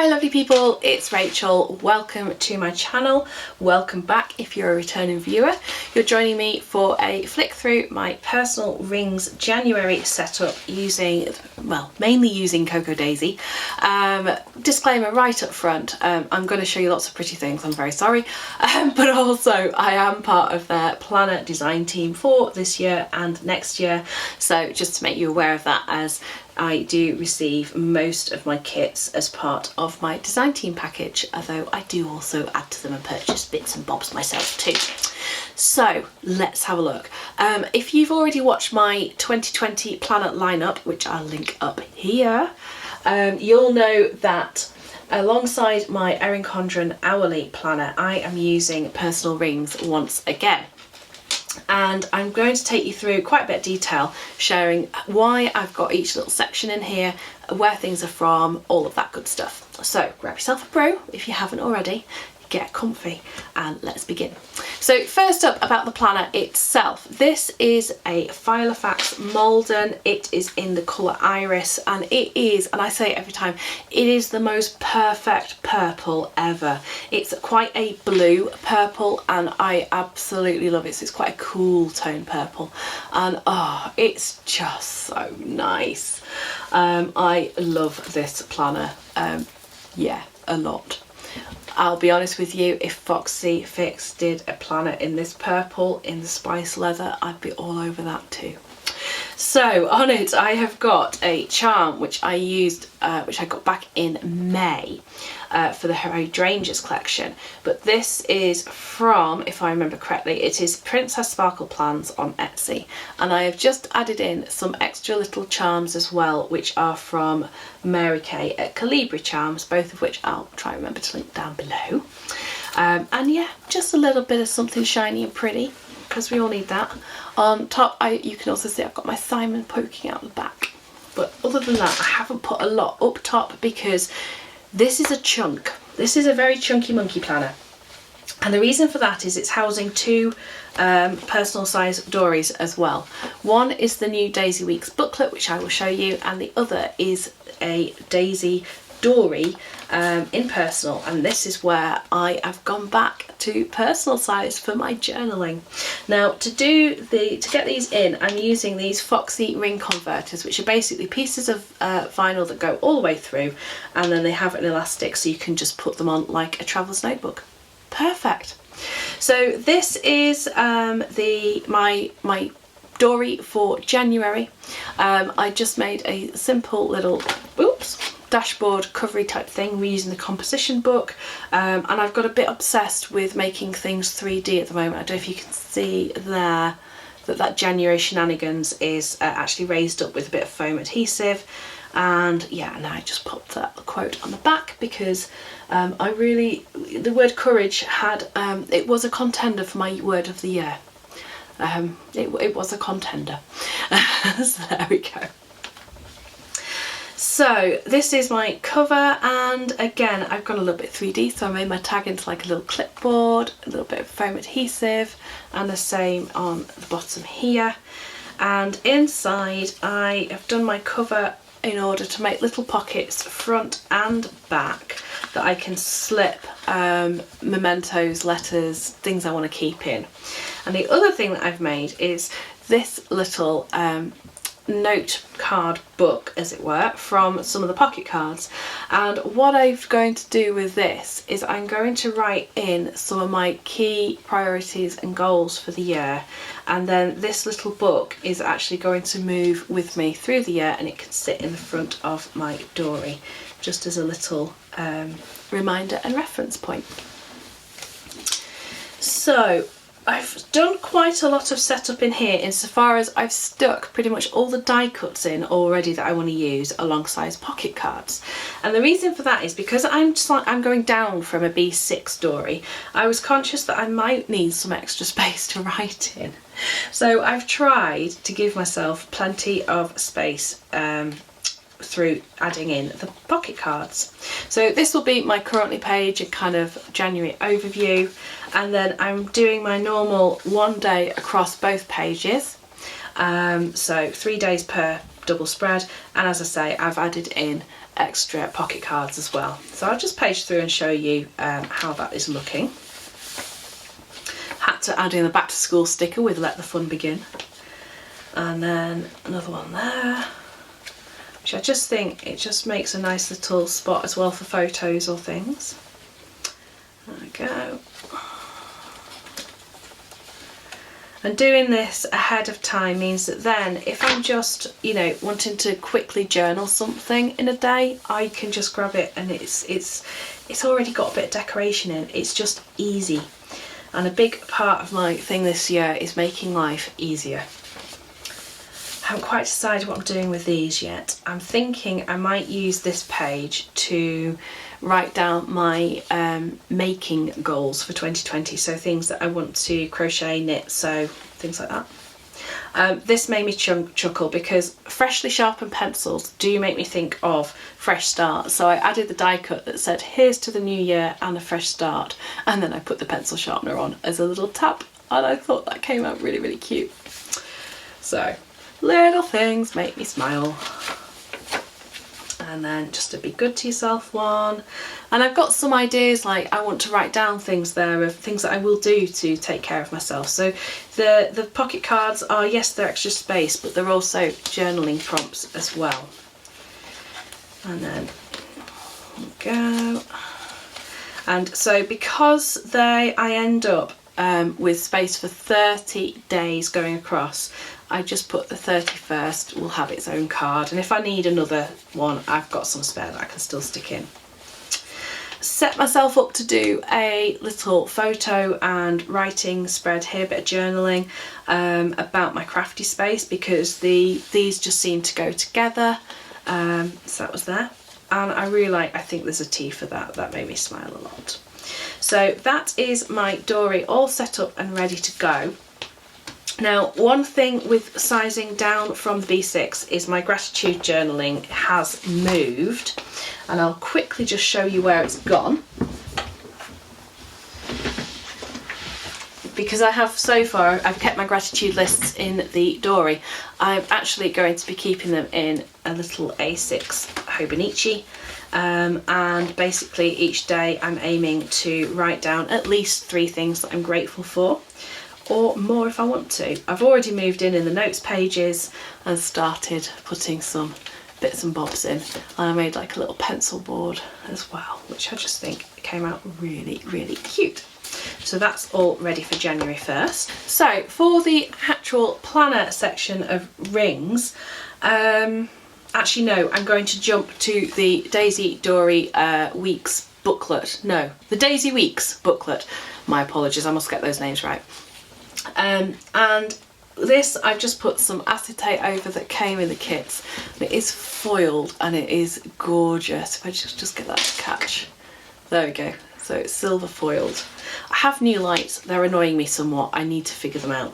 Hi lovely people, it's Rachel. Welcome to my channel. Welcome back if you're a returning viewer. You're joining me for a flick through my personal rings January setup using, well, mainly using Cocoa Daisy. Disclaimer right up front, I'm going to show you lots of pretty things, I'm very sorry, but also I am part of their planner design team for this year and next year, so just to make you aware of that, as I do receive most of my kits as part of my design team package, although I do also add to them and purchase bits and bobs myself too. So let's have a look. If you've already watched my 2020 planner lineup, which I'll link up here, you'll know that alongside my Erin Condren hourly planner, I am using personal rings once again. And I'm going to take you through quite a bit of detail, sharing why I've got each little section in here, where things are from, all of that good stuff. So grab yourself a brew if you haven't already, get comfy and let's begin. So first up, about the planner itself. This is a Filofax Malden. It is in the colour Iris, and it is, and I say it every time, it is the most perfect purple ever. It's quite a blue purple and I absolutely love it. So it's quite a cool tone purple and oh, it's just so nice. I love this planner, yeah, a lot. I'll be honest with you, if Foxy Fix did a planner in this purple, in the spice leather, I'd be all over that too. So on it I have got a charm which I used, which I got back in May for the Hydrangeas collection, but this is from, if I remember correctly, it is Princess Sparkle Plans on Etsy, and I have just added in some extra little charms as well, which are from Mary Kay at Colibri Charms, both of which I'll try and remember to link down below. And yeah, just a little bit of something shiny and pretty, because we all need that. On top, you can also see I've got my Simon poking out the back. But other than that, I haven't put a lot up top because this is a chunk. This is a very chunky monkey planner. And the reason for that is it's housing two personal size Dories as well. One is the new Daisy Weeks booklet, which I will show you, and the other is a Daisy Dory in personal, and this is where I have gone back to personal size for my journaling. Now to get these in, I'm using these Foxy ring converters, which are basically pieces of vinyl that go all the way through, and then they have an elastic so you can just put them on like a traveller's notebook. Perfect. So this is my Dory for January. I just made a simple little dashboard covery type thing. We're using the composition book, and I've got a bit obsessed with making things 3D at the moment. I don't know if you can see there that January Shenanigans is actually raised up with a bit of foam adhesive, and yeah, and I just popped that quote on the back because the word courage had, it was a contender for my word of the year. It was a contender. So there we go. So this is my cover, and again I've gone a little bit 3D, so I made my tag into like a little clipboard, a little bit of foam adhesive, and the same on the bottom here. And inside I have done my cover in order to make little pockets front and back that I can slip mementos, letters, things I want to keep in. And the other thing that I've made is this little note card book, as it were, from some of the pocket cards. And what I'm going to do with this is I'm going to write in some of my key priorities and goals for the year, and then this little book is actually going to move with me through the year, and it can sit in the front of my Dory just as a little reminder and reference point. So I've done quite a lot of setup in here insofar as I've stuck pretty much all the die cuts in already that I want to use alongside pocket cards. And the reason for that is because I'm going down from a B6 Dory. I was conscious that I might need some extra space to write in. So I've tried to give myself plenty of space through adding in the pocket cards. So this will be my currently page and kind of January overview, and then I'm doing my normal one day across both pages, so 3 days per double spread, and as I say, I've added in extra pocket cards as well. So I'll just page through and show you how that is looking. Had to add in the back to school sticker with Let the Fun Begin. And then another one there, which I just think it just makes a nice little spot as well for photos or things. There we go. And doing this ahead of time means that then if I'm just, you know, wanting to quickly journal something in a day, I can just grab it and it's already got a bit of decoration in. It's just easy. And a big part of my thing this year is making life easier. I haven't quite decided what I'm doing with these yet. I'm thinking I might use this page to write down my making goals for 2020, so things that I want to crochet, knit, sew, things like that. This made me chuckle because freshly sharpened pencils do make me think of fresh start, so I added the die cut that said here's to the new year and a fresh start, and then I put the pencil sharpener on as a little tap, and I thought that came out really, really cute. So little things make me smile. And then just a be good to yourself one. And I've got some ideas, like I want to write down things there of things that I will do to take care of myself. So the pocket cards are, yes, they're extra space, but they're also journaling prompts as well. And then there we go. And so because I end up with space for 30 days going across, I just put the 31st will have its own card, and if I need another one, I've got some spare that I can still stick in. Set myself up to do a little photo and writing spread here, bit of journaling about my crafty space, because these just seem to go together. So that was there, and I think there's a T for that. That made me smile a lot. So that is my Dory all set up and ready to go. Now, one thing with sizing down from the B6 is my gratitude journaling has moved, and I'll quickly just show you where it's gone. Because I have so far, I've kept my gratitude lists in the Dory. I'm actually going to be keeping them in a little A6 Hobonichi. And basically each day I'm aiming to write down at least 3 things that I'm grateful for, or more if I want to. I've already moved in the notes pages and started putting some bits and bobs in, and I made like a little pencil board as well, which I just think came out really, really cute. So that's all ready for January 1st. So for the actual planner section of rings, actually no, I'm going to jump to the Daisy Dory Weeks booklet. No, the Daisy Weeks booklet. My apologies, I must get those names right. And this, I've just put some acetate over that came in the kits. It is foiled and it is gorgeous. If I just get that to catch. There we go. So it's silver foiled. I have new lights, they're annoying me somewhat. I need to figure them out.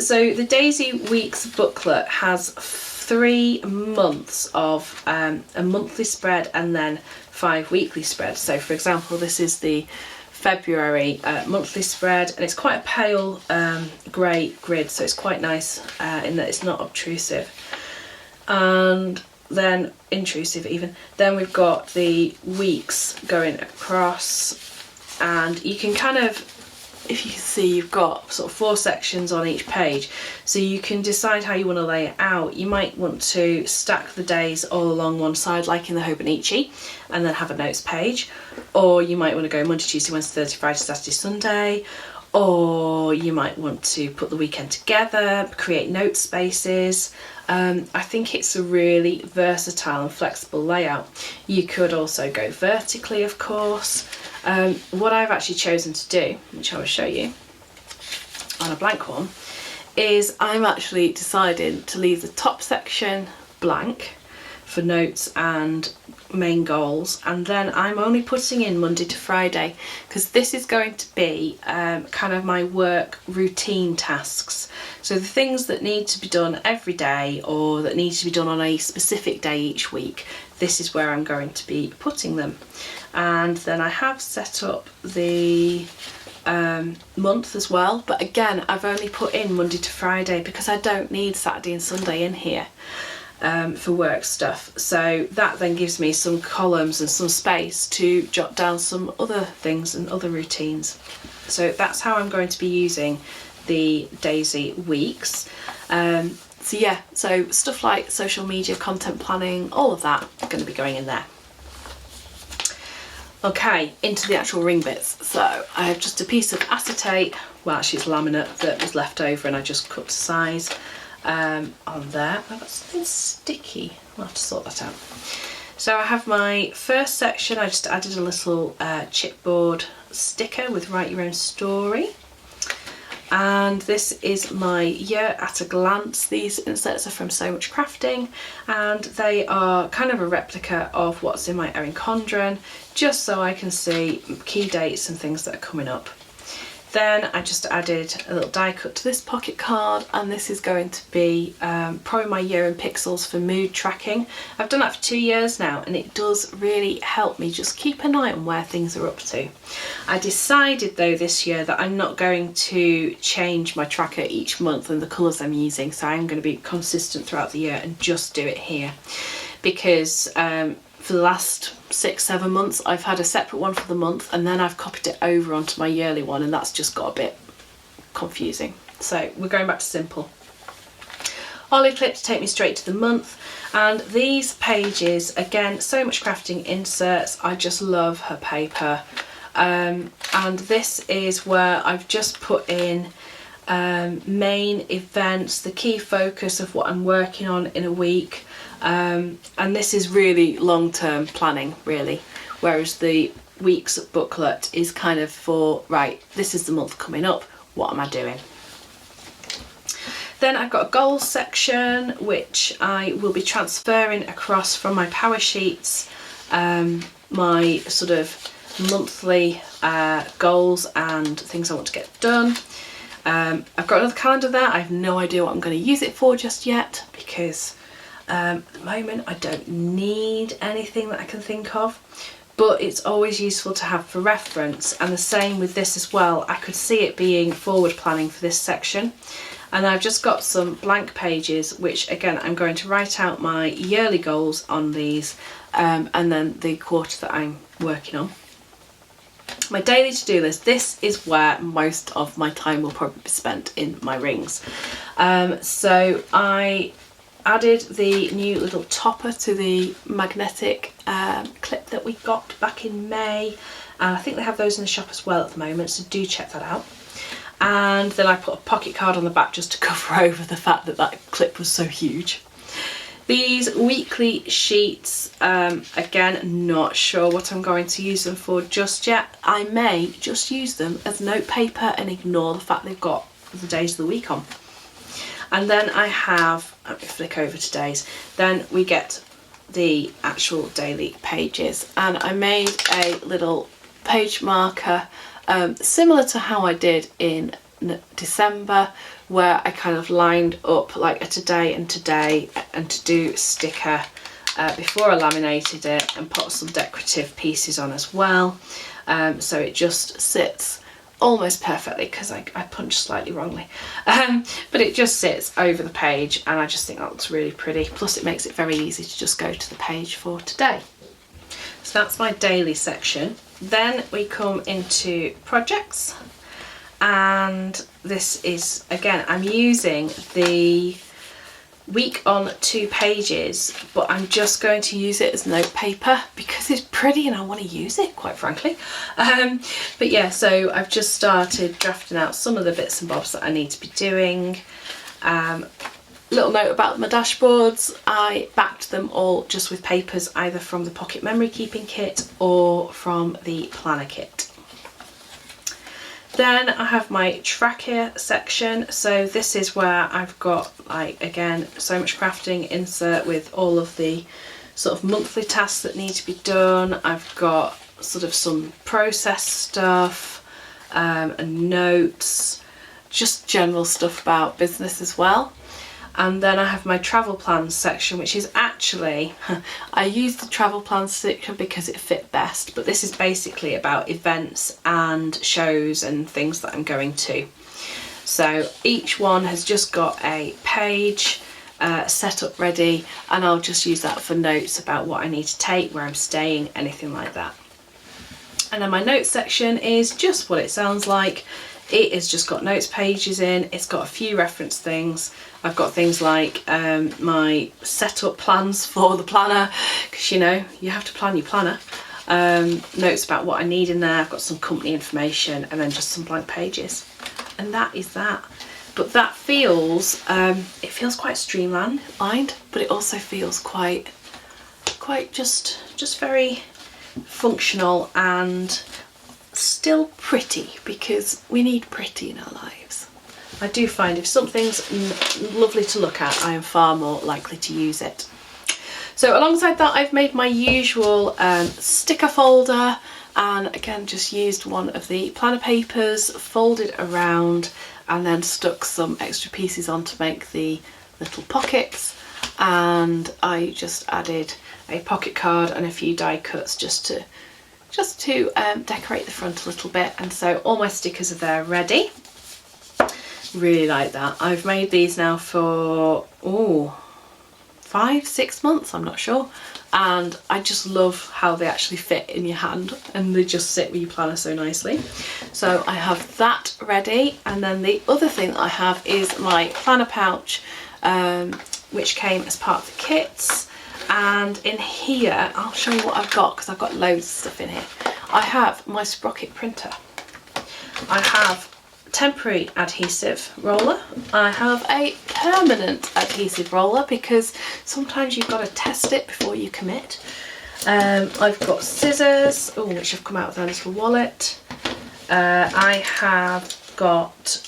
So the Daisy Weeks booklet has 3 months of a monthly spread and then 5 weekly spreads. So for example, this is the February monthly spread, and it's quite a pale grey grid, so it's quite nice in that it's not obtrusive and then intrusive even. Then we've got the weeks going across, and you can kind of, if you can see, you've got sort of 4 sections on each page, so you can decide how you want to lay it out. You might want to stack the days all along one side like in the Hobonichi and then have a notes page, or you might want to go Monday, Tuesday, Wednesday, Thursday, Friday, Saturday, Sunday, or you might want to put the weekend together, create note spaces. I think it's a really versatile and flexible layout. You could also go vertically, of course. What I've actually chosen to do, which I will show you on a blank one, is I'm actually deciding to leave the top section blank for notes and main goals, and then I'm only putting in Monday to Friday, because this is going to be kind of my work routine tasks. So the things that need to be done every day or that need to be done on a specific day each week, this is where I'm going to be putting them. And then I have set up the month as well, but again I've only put in Monday to Friday because I don't need Saturday and Sunday in here. for work stuff. So that then gives me some columns and some space to jot down some other things and other routines. So that's how I'm going to be using the Daisy weeks. So yeah, so stuff like social media, content planning, all of that are going to be going in there. Okay, into the actual ring bits. So I have just a piece of acetate, well actually it's laminate that was left over and I just cut to size on there. I've got something sticky, I'll have to sort that out. So I have my first section, I just added a little chipboard sticker with Write Your Own Story. And this is my Year at a Glance. These inserts are from So Much Crafting and they are kind of a replica of what's in my Erin Condren, just so I can see key dates and things that are coming up. Then I just added a little die cut to this pocket card, and this is going to be probably my year in pixels for mood tracking. I've done that for 2 years now and it does really help me just keep an eye on where things are up to. I decided though this year that I'm not going to change my tracker each month and the colours I'm using, so I'm going to be consistent throughout the year and just do it here, because for the last 6-7 months I've had a separate one for the month and then I've copied it over onto my yearly one, and that's just got a bit confusing. So we're going back to simple. Olive clip to take me straight to the month, and these pages, again, So Much Crafting inserts. I just love her paper, and this is where I've just put in main events, the key focus of what I'm working on in a week. And this is really long-term planning really, whereas the week's booklet is kind of for, right, this is the month coming up, what am I doing? Then I've got a goals section which I will be transferring across from my power sheets, my sort of monthly goals and things I want to get done. I've got another calendar there. I have no idea what I'm going to use it for just yet, because at the moment I don't need anything that I can think of, but it's always useful to have for reference. And the same with this as well. I could see it being forward planning for this section, and I've just got some blank pages which again I'm going to write out my yearly goals on these, and then the quarter that I'm working on. My daily to-do list, this is where most of my time will probably be spent in my rings. So I added the new little topper to the magnetic clip that we got back in May, and I think they have those in the shop as well at the moment, so do check that out. And then I put a pocket card on the back just to cover over the fact that that clip was so huge. These weekly sheets, again, not sure what I'm going to use them for just yet. I may just use them as note paper and ignore the fact they've got the days of the week on. And then I have, let me flick over to days, then we get the actual daily pages, and I made a little page marker similar to how I did in December, where I kind of lined up like a today and today and to do sticker before I laminated it, and put some decorative pieces on as well, so it just sits almost perfectly, because I punched slightly wrongly, but it just sits over the page and I just think that looks really pretty, plus it makes it very easy to just go to the page for today. So that's my daily section. Then we come into projects, and this is, again, I'm using the week on 2 pages, but I'm just going to use it as note paper because it's pretty and I want to use it, quite frankly. But yeah, so I've just started drafting out some of the bits and bobs that I need to be doing. Little note about my dashboards, I backed them all just with papers, either from the pocket memory keeping kit or from the planner kit. Then I have my tracker section, so this is where I've got, like, again, So Much Crafting insert with all of the sort of monthly tasks that need to be done. I've got sort of some process stuff and notes, just general stuff about business as well. And then I have my travel plans section, which is actually, I used the travel plans section because it fit best, but this is basically about events and shows and things that I'm going to. So each one has just got a page set up ready, and I'll just use that for notes about what I need to take, where I'm staying, anything like that. And then my notes section is just what it sounds like. It has just got notes pages in, it's got a few reference things. I've got things like my setup plans for the planner, because you know, you have to plan your planner. Notes about what I need in there, I've got some company information, and then just some blank pages. And that is that. But that feels, it feels quite streamlined, but it also feels quite just very functional and still pretty, because we need pretty in our lives. I do find if something's lovely to look at, I am far more likely to use it. So alongside that, I've made my usual sticker folder, and again just used one of the planner papers, folded around, and then stuck some extra pieces on to make the little pockets. And I just added a pocket card and a few die cuts just to decorate the front a little bit. And so all my stickers are there ready. Really like that. I've made these now for 5-6 months, I'm not sure, and I just love how they actually fit in your hand and they just sit with your planner so nicely. So I have that ready, and then the other thing that I have is my planner pouch, which came as part of the kits. And in here, I'll show you what I've got, because I've got loads of stuff in here. I have my sprocket printer, I have temporary adhesive roller, I have a permanent adhesive roller, because sometimes you've got to test it before you commit. I've got scissors, which have come out of their little wallet. I have got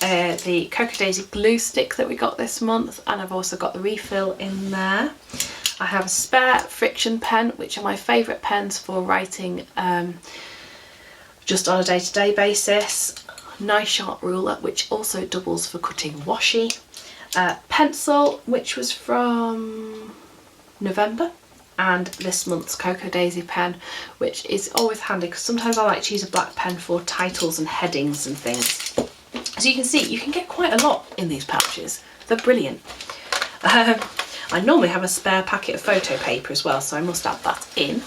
the Cocoa Daisy glue stick that we got this month, and I've also got the refill in there. I have a spare friction pen, which are my favourite pens for writing just on a day-to-day basis. Nice sharp ruler, which also doubles for cutting washi. Pencil, which was from November, and this month's Cocoa Daisy pen, which is always handy because sometimes I like to use a black pen for titles and headings and things. As you can see, you can get quite a lot in these pouches. They're brilliant. I normally have a spare packet of photo paper as well, so I must add that in.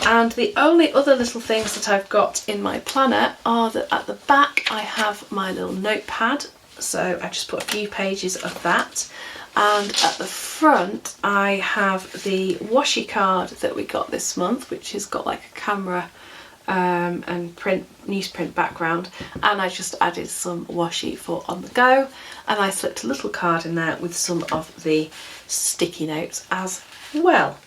And the only other little things that I've got in my planner are that at the back I have my little notepad, so I just put a few pages of that. And at the front I have the washi card that we got this month, which has got like a camera and newsprint background, and I just added some washi for on the go, and I slipped a little card in there with some of the sticky notes as well.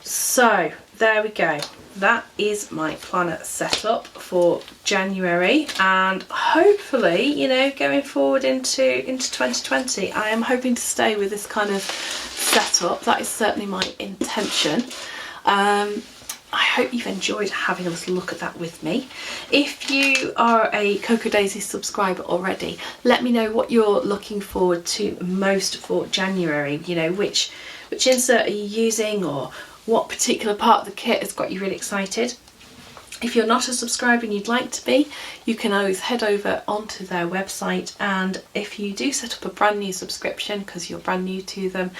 So there we go, that is my planner setup for January, and hopefully, you know, going forward into 2020, I am hoping to stay with this kind of setup. That is certainly my intention. I hope you've enjoyed having a little look at that with me. If you are a Cocoa Daisy subscriber already, let me know what you're looking forward to most for January. You know, which insert are you using, or what particular part of the kit has got you really excited. If you're not a subscriber and you'd like to be, you can always head over onto their website, and if you do set up a brand new subscription because you're brand new to them,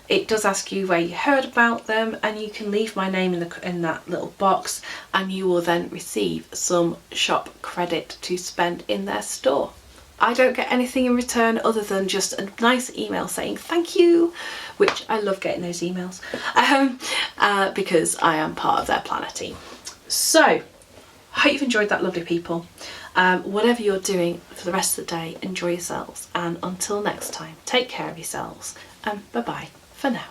it does ask you where you heard about them, and you can leave my name in that little box, and you will then receive some shop credit to spend in their store. I don't get anything in return other than just a nice email saying thank you, which I love getting those emails, because I am part of their planner team. So I hope you've enjoyed that, lovely people. Whatever you're doing for the rest of the day, enjoy yourselves, and until next time, take care of yourselves, and bye bye for now.